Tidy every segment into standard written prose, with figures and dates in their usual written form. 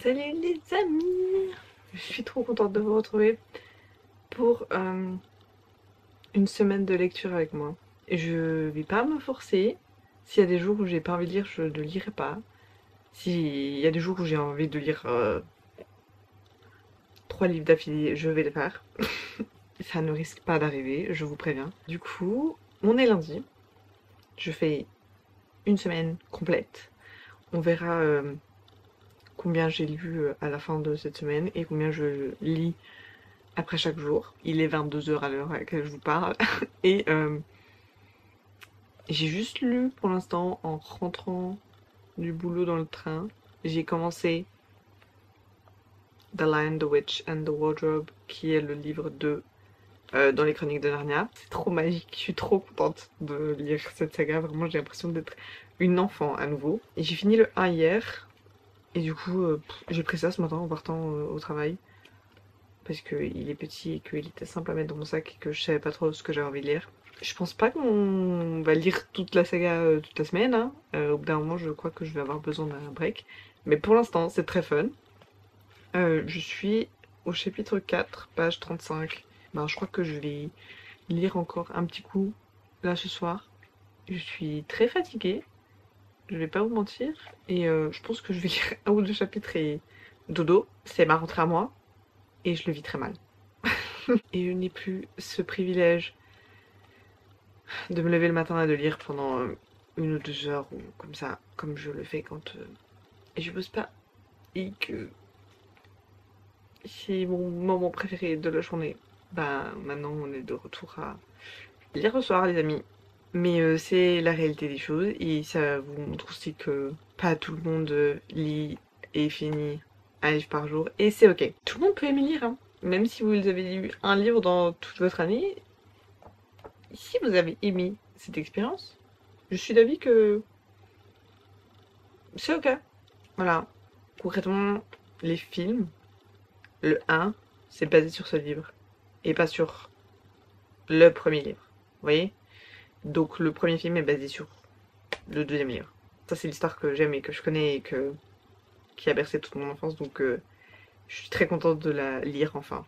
Salut les amis! Je suis trop contente de vous retrouver pour une semaine de lecture avec moi. Et je vais pas me forcer. S'il y a des jours où j'ai pas envie de lire, je ne lirai pas. S'il y a des jours où j'ai envie de lire 3 livres d'affilée, je vais le faire. Ça ne risque pas d'arriver, je vous préviens. Du coup, on est lundi. Je fais une semaine complète. On verra combien j'ai lu à la fin de cette semaine et combien je lis après chaque jour. Il est 22 h à l'heure à laquelle je vous parle. Et j'ai juste lu pour l'instant en rentrant du boulot dans le train. J'ai commencé The Lion, the Witch and the Wardrobe, qui est le livre 2 dans les Chroniques de Narnia. C'est trop magique, je suis trop contente de lire cette saga. Vraiment, j'ai l'impression d'être une enfant à nouveau. Et j'ai fini le 1 hier. Et du coup, j'ai pris ça ce matin en partant au travail. Parce qu'il est petit et qu'il était simple à mettre dans mon sac et que je savais pas trop ce que j'avais envie de lire. Je pense pas qu'on va lire toute la saga toute la semaine, hein. Au bout d'un moment, je crois que je vais avoir besoin d'un break. Mais pour l'instant, c'est très fun. Je suis au chapitre 4, page 35. Ben, je crois que je vais lire encore un petit coup là ce soir. Je suis très fatiguée, je vais pas vous mentir. Et je pense que je vais lire un ou deux chapitres et dodo. C'est ma rentrée à moi et je le vis très mal. Et je n'ai plus ce privilège de me lever le matin et de lire pendant 1 ou 2 heures ou comme ça, comme je le fais quand je bosse pas et que c'est mon moment préféré de la journée. Bah maintenant on est de retour à lire le soir les amis. Mais c'est la réalité des choses et ça vous montre aussi que pas tout le monde lit et finit un livre par jour et c'est ok. Tout le monde peut aimer lire, hein. Même si vous avez lu un livre dans toute votre année, si vous avez aimé cette expérience, je suis d'avis que c'est ok. Voilà. Concrètement, les films, le 1, c'est basé sur ce livre. Et pas sur le premier livre. Vous voyez? Donc le premier film est basé sur le deuxième livre. Ça, c'est l'histoire que j'aime et que je connais et qui a bercé toute mon enfance. Donc je suis très contente de la lire enfin.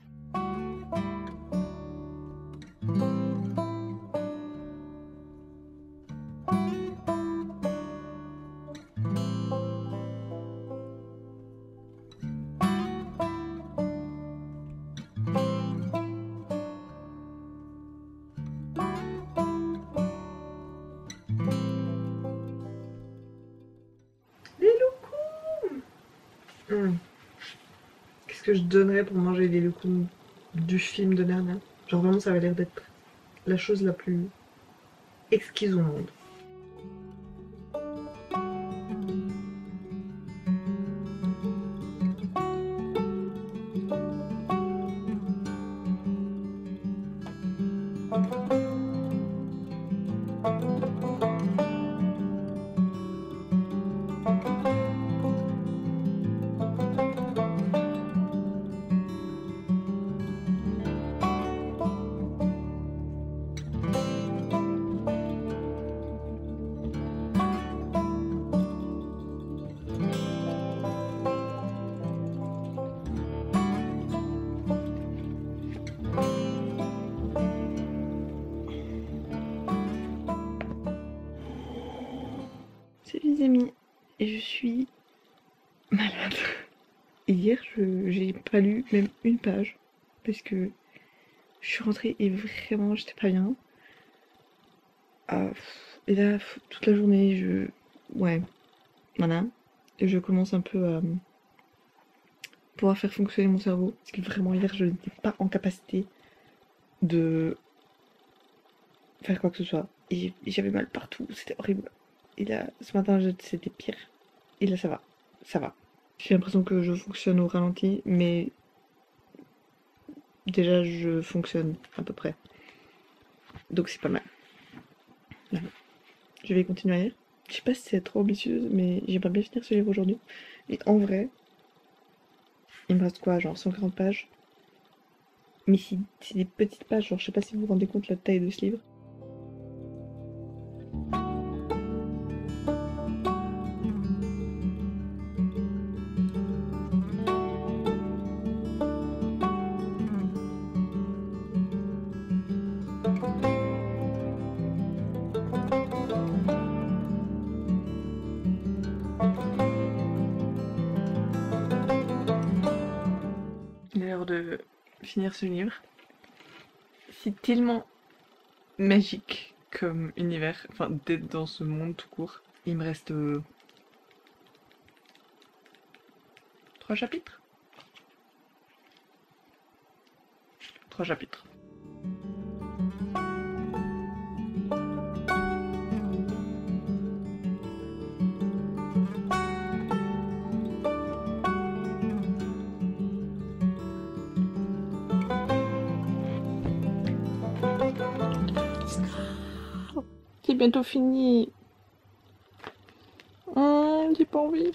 Les loukoums. Qu'est-ce que je donnerais pour manger les loukoums du film de Narnia? Genre vraiment, ça avait l'air d'être la chose la plus exquise au monde. Salut les amis, et je suis malade. Hier, j'ai pas lu même une page parce que je suis rentrée et vraiment j'étais pas bien. Et là, toute la journée, ouais, voilà. Et je commence un peu à pouvoir faire fonctionner mon cerveau. Parce que vraiment, hier, je n'étais pas en capacité de faire quoi que ce soit. Et j'avais mal partout, c'était horrible. Et là, ce matin, c'était pire. Et là, ça va, ça va. J'ai l'impression que je fonctionne au ralenti, mais déjà, je fonctionne à peu près. Donc, c'est pas mal. Voilà. Je vais continuer à lire. Je sais pas si c'est trop ambitieuse, mais j'aimerais bien finir ce livre aujourd'hui. Et en vrai, il me reste quoi, genre 140 pages. Mais c'est des petites pages, genre je sais pas si vous vous rendez compte la taille de ce livre. peur de finir ce livre. C'est tellement magique comme univers, enfin d'être dans ce monde tout court. Il me reste 3 chapitres. 3 chapitres. C'est bientôt fini. J'ai pas envie.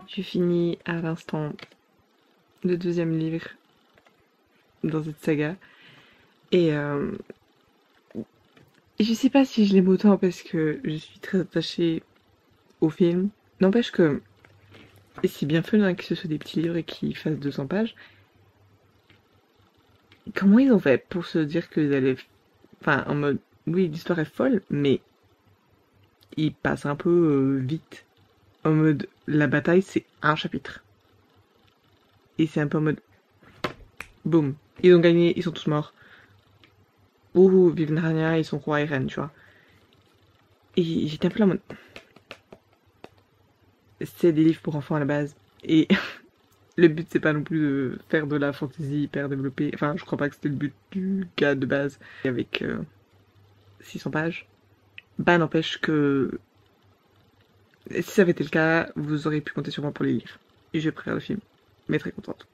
J'ai fini à l'instant le 2e livre dans cette saga. Et je sais pas si je l'aime autant parce que je suis très attachée au film. N'empêche que c'est bien fait que ce soit des petits livres et qu'ils fassent 200 pages. Comment ils ont fait pour se dire qu'ils allaient... Enfin, en mode... Oui, l'histoire est folle, mais ils passent un peu vite. En mode, la bataille, c'est un chapitre. Et c'est un peu en mode... Boum. Ils ont gagné, ils sont tous morts. Ouh, vive Narnia, ils sont rois et reines, tu vois. Et j'étais un peu là en mode... C'est des livres pour enfants à la base. Et le but, c'est pas non plus de faire de la fantasy hyper développée. Enfin, je crois pas que c'était le but du gars de base. Avec 600 pages. Bah, n'empêche que... Si ça avait été le cas, vous auriez pu compter sur moi pour les lire. Et je vais préférer le film. Mais très contente.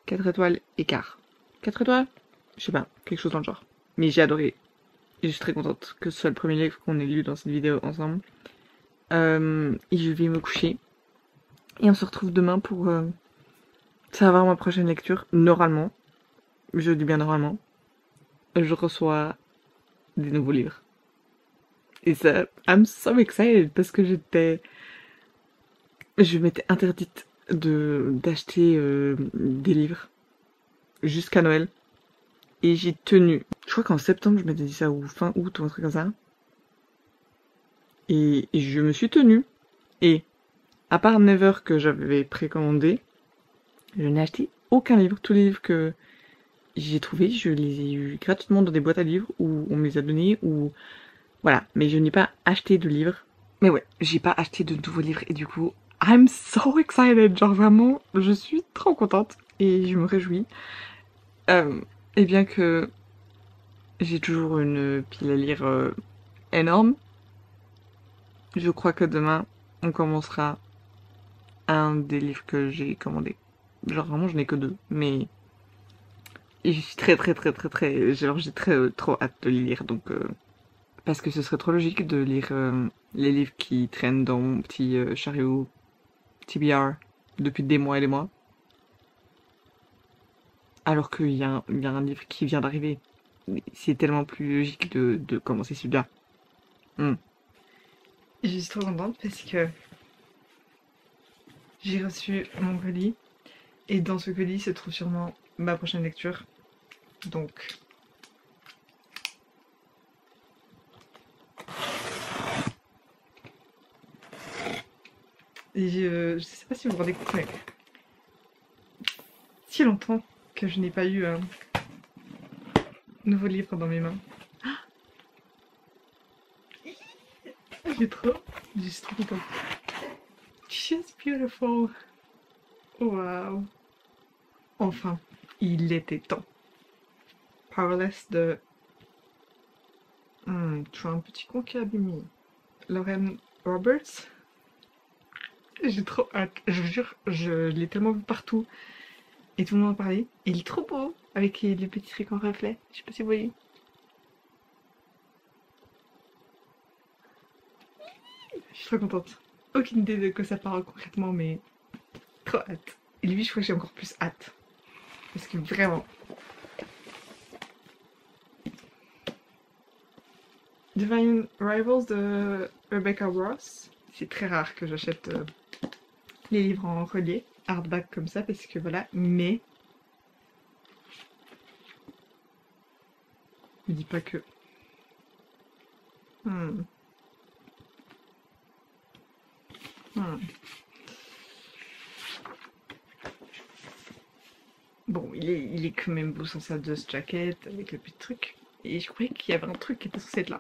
4 étoiles et quart. 4 étoiles? Je sais pas, quelque chose dans le genre. Mais j'ai adoré. Et je suis très contente que ce soit le premier livre qu'on ait lu dans cette vidéo ensemble. Et je vais me coucher. Et on se retrouve demain pour savoir ma prochaine lecture. Normalement, je dis bien normalement, je reçois des nouveaux livres. Et ça, I'm so excited parce que je m'étais interdite d'acheter des livres jusqu'à Noël. Et j'ai tenu. Je crois qu'en septembre, je m'étais dit ça, ou fin août, ou un truc comme ça. Et je me suis tenue. Et à part Never que j'avais précommandé, je n'ai acheté aucun livre. Tous les livres que j'ai trouvés, je les ai eus gratuitement dans des boîtes à livres, ou on me les a donnés, ou... Voilà, mais je n'ai pas acheté de livres. Mais ouais, j'ai pas acheté de nouveaux livres, et du coup, I'm so excited. Genre vraiment, je suis trop contente, et je me réjouis. Et bien que j'ai toujours une pile à lire énorme, je crois que demain, on commencera un des livres que j'ai commandé. Genre vraiment, je n'ai que 2, mais... Et je suis très... Genre j'ai trop hâte de les lire, donc... Parce que ce serait trop logique de lire les livres qui traînent dans mon petit chariot TBR depuis des mois et des mois. Alors qu'il y a un livre qui vient d'arriver. C'est tellement plus logique de commencer celui-là. Je suis trop contente parce que j'ai reçu mon colis. Et dans ce colis se trouve sûrement ma prochaine lecture. Donc... Et je sais pas si vous vous rendez compte, mais... Si longtemps que je n'ai pas eu un nouveau livre dans mes mains. Je suis trop contente. She's beautiful. Wow. Enfin, il était temps. Powerless de... tu as un petit concubine. Lauren Roberts. J'ai trop hâte. Je vous jure, je l'ai tellement vu partout. Et tout le monde en parlait. Et il est trop beau. Avec les petits trucs en reflet. Je sais pas si vous voyez. Je suis trop contente. Aucune idée de quoi ça parle concrètement, mais trop hâte. Et lui, je crois que j'ai encore plus hâte. Parce que vraiment... Divine Rivals de Rebecca Ross. C'est très rare que j'achète les livres en relié, hardback comme ça, parce que voilà, mais... Je me dis pas que... Bon, il est quand même beau sans sa dust jacket avec le petit truc. Et je croyais qu'il y avait un truc qui était censé être là.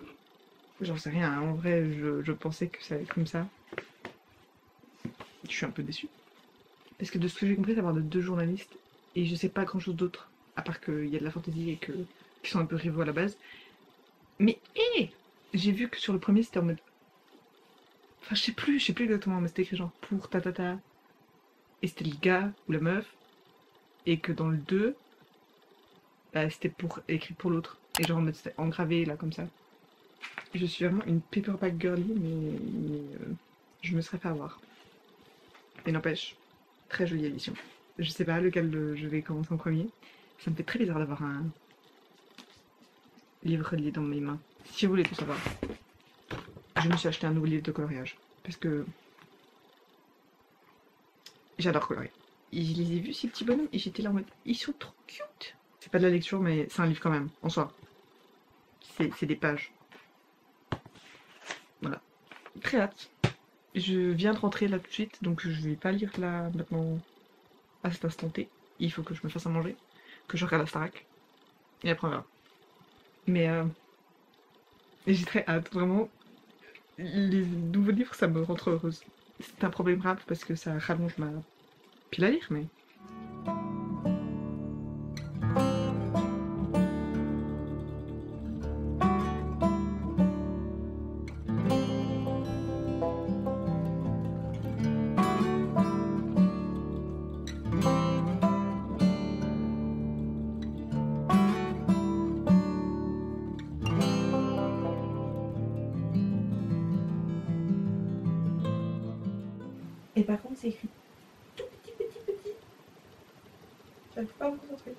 J'en sais rien, hein. En vrai, je pensais que ça allait être comme ça. Je suis un peu déçue. Parce que de ce que j'ai compris, ça part de 2 journalistes. Et je sais pas grand chose d'autre. À part qu'il y a de la fantaisie et qu'ils sont un peu rivaux à la base. Mais hé, j'ai vu que sur le premier, c'était en mode. Enfin, je sais plus exactement, mais c'était écrit genre pour tatata. Et c'était le gars ou la meuf. Et que dans le 2, bah, c'était pour écrit pour l'autre. Et genre en mode c'était engravé là comme ça. Je suis vraiment une paperback girly, mais je me serais fait avoir. Et n'empêche, très jolie édition. Je sais pas lequel je vais commencer en premier. Ça me fait très bizarre d'avoir un livre lié dans mes mains. Si vous voulez tout savoir, je me suis acheté un nouveau livre de coloriage. Parce que j'adore colorier. Et je les ai vus, ces petits bonhommes, et j'étais là en mode, ils sont trop cute. C'est pas de la lecture, mais c'est un livre quand même, en soi. C'est des pages. Voilà. Très hâte. Je viens de rentrer là tout de suite, donc je vais pas lire là maintenant à cet instant T. Il faut que je me fasse à manger, que je regarde la Starac. Et après on verra. Mais j'ai très hâte, vraiment. Les nouveaux livres, ça me rend trop heureuse. C'est un problème grave parce que ça rallonge ma pile à lire, mais. Et par contre, c'est écrit tout petit. J'arrive pas à me concentrer.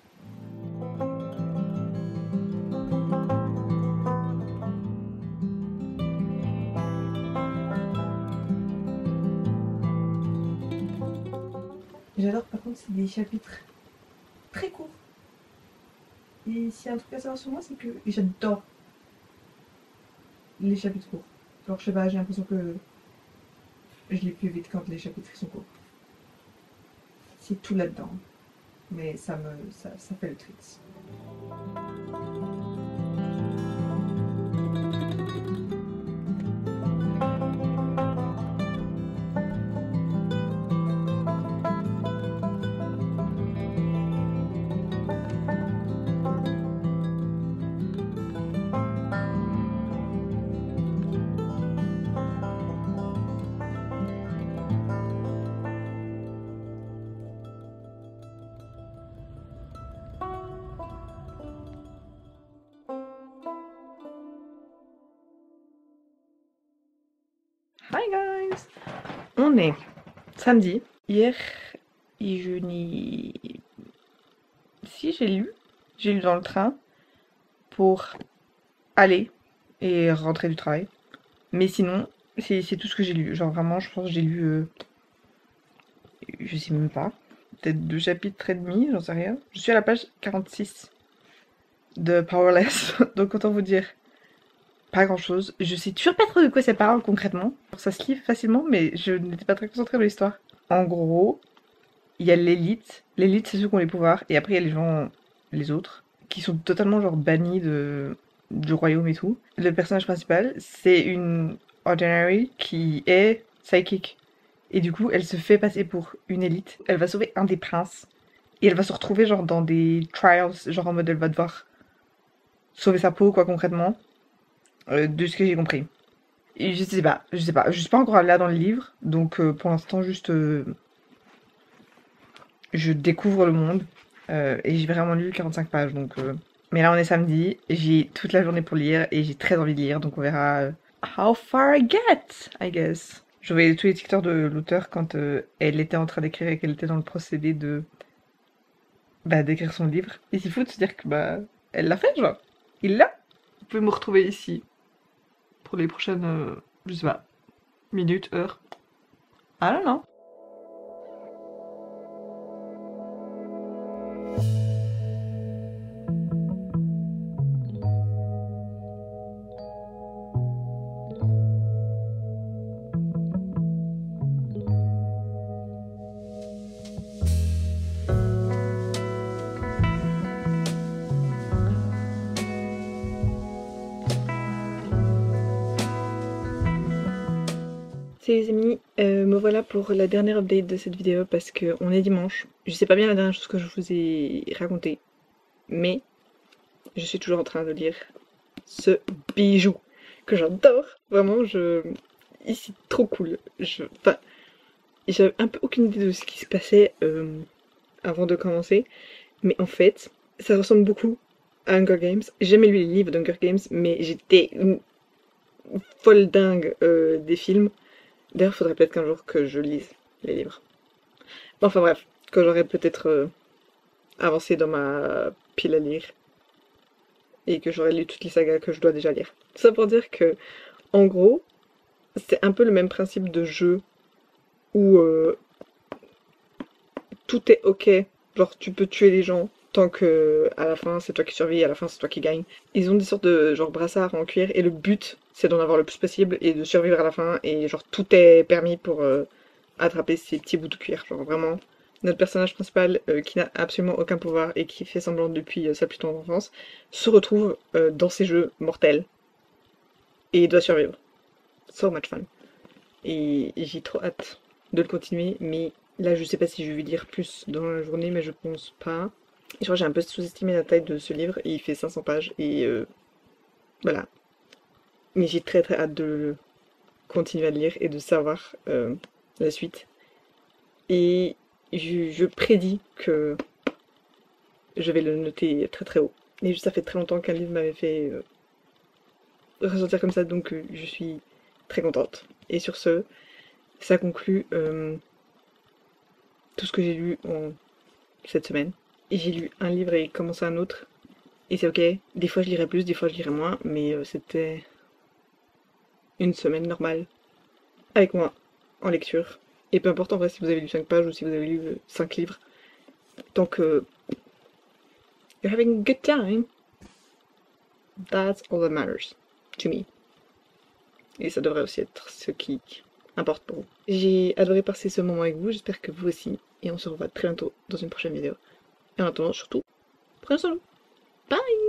J'adore, par contre, c'est des chapitres très courts. Et s'il y a un truc à savoir sur moi, c'est que j'adore les chapitres courts. Genre, je sais pas, j'ai l'impression que je lis plus vite quand les chapitres sont courts. C'est tout là-dedans. Mais ça fait le tricks. Hi guys! On est samedi. Hier, je n'ai. Si, j'ai lu. J'ai lu dans le train pour aller et rentrer du travail. Mais sinon, c'est tout ce que j'ai lu. Genre vraiment, je pense que j'ai lu. Je sais même pas. Peut-être 2 chapitres et demi, j'en sais rien. Je suis à la page 46 de Powerless. Donc autant vous dire. Pas grand chose. Je sais toujours pas trop de quoi ça parle concrètement. Ça se lit facilement, mais je n'étais pas très concentrée dans l'histoire. En gros, il y a l'élite. L'élite, c'est ceux qui ont les pouvoirs. Et après, il y a les gens, les autres, qui sont totalement genre bannis du royaume et tout. Le personnage principal, c'est une ordinary qui est psychic. Et du coup, elle se fait passer pour une élite. Elle va sauver un des princes. Et elle va se retrouver genre dans des trials, genre en mode elle va devoir sauver sa peau, quoi, concrètement. De ce que j'ai compris. Et je sais pas. Je suis pas encore là dans le livre, donc pour l'instant juste je découvre le monde et j'ai vraiment lu 45 pages donc. Mais là on est samedi, j'ai toute la journée pour lire et j'ai très envie de lire donc on verra how far I get, I guess. Je voyais tous les TikTok de l'auteur quand elle était en train d'écrire et qu'elle était dans le procédé de d'écrire son livre. Et c'est fou de se dire que elle l'a fait genre. Il l'a. Vous pouvez me retrouver ici pour les prochaines, je sais pas, minutes, heures. I don't know. Salut les amis, me voilà pour la dernière update de cette vidéo parce qu'on est dimanche. Je sais pas bien la dernière chose que je vous ai raconté, mais je suis toujours en train de lire ce bijou que j'adore. Vraiment, ici trop cool. Enfin, j'avais un peu aucune idée de ce qui se passait avant de commencer, mais en fait, ça ressemble beaucoup à Hunger Games. J'ai jamais lu les livres d'Hunger Games, mais j'étais une folle dingue des films. D'ailleurs, faudrait peut-être qu'un jour que je lise les livres. Enfin bref, que j'aurais peut-être avancé dans ma pile à lire et que j'aurais lu toutes les sagas que je dois déjà lire. Tout ça pour dire que, en gros, c'est un peu le même principe de jeu où tout est ok. Genre, tu peux tuer les gens tant que à la fin c'est toi qui survis, à la fin c'est toi qui gagne. Ils ont des sortes de genre brassards en cuir et le but c'est d'en avoir le plus possible et de survivre à la fin et genre tout est permis pour attraper ces petits bouts de cuir. Genre vraiment, notre personnage principal qui n'a absolument aucun pouvoir et qui fait semblant depuis sa plus tendre enfance se retrouve dans ces jeux mortels et doit survivre. So much fun. Et j'ai trop hâte de le continuer, mais là je sais pas si je vais lire plus dans la journée, mais je pense pas. Et je crois que j'ai un peu sous-estimé la taille de ce livre et il fait 500 pages et voilà. Mais j'ai très très hâte de continuer à lire et de savoir la suite. Et je prédis que je vais le noter très très haut. Et ça fait très longtemps qu'un livre m'avait fait ressentir comme ça, donc je suis très contente. Et sur ce, ça conclut tout ce que j'ai lu en cette semaine. Et j'ai lu un livre et commencé un autre. Et c'est ok. Des fois je lirai plus, des fois je lirai moins, mais c'était une semaine normale avec moi en lecture. Et peu importe en vrai si vous avez lu 5 pages ou si vous avez lu 5 livres. Tant que you're having a good time, that's all that matters to me. Et ça devrait aussi être ce qui importe pour vous. J'ai adoré passer ce moment avec vous, j'espère que vous aussi. Et on se revoit très bientôt dans une prochaine vidéo. Et en attendant, surtout, prenez soin de vous. Bye!